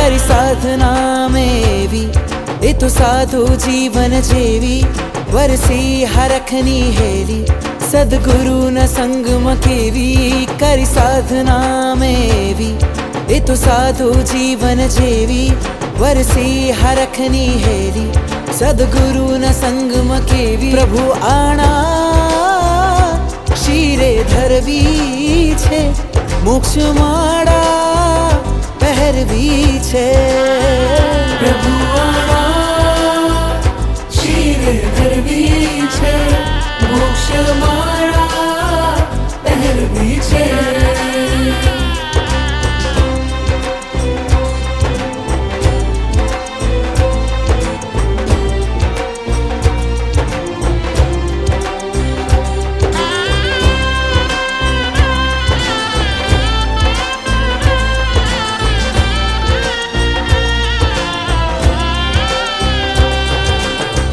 કરી સાધના મેવી એ તો સાધુ જીવન જેવી વરસી હરખની હેલી સદગુરુના સંગમાં કેવી કરી સાધના મેવી એ તો સાધુ જીવન જેવી વરસી હરખની હેલી સદગુરુના સંગમાં કેવી પ્રભુ આણા શિરે ધરવી છે મોક્ષ માળા પહેરવી છે પ્રભુ આણા શિરે ધરવી છે મોક્ષ માળા પહેરવી છે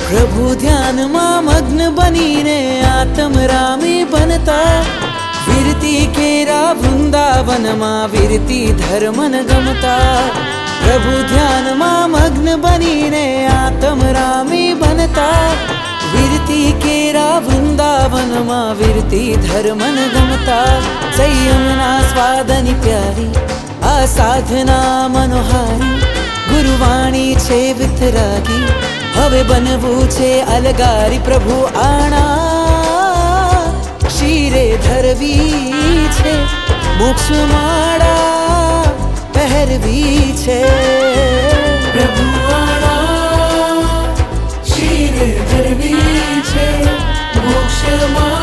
પ્રભુ ધ્યાનમાં મગ્ન બનીને આત્મ રામી બનતા વિરતી કેરા વૃંદાવનમાં વિરતી ધર્મન ગમતા પ્રભુ ધ્યાનમાં મગ્ન બનીને આત્મ રામી બનતા વિરતી કેરા વૃંદાવનમાં વિરતી ધર્મન ગમતા સંયમના સ્વાદની પ્યારી આ સાધના મનોહારી ગુરુવાણી છે વિતરાગી હવે બનવું છે અલગારી પ્રભુ આણા શિરે ધરવી છે મોક્ષ માળા પહેરવી છે પ્રભુ આણા શિરે ધરવી છે મોક્ષ માળા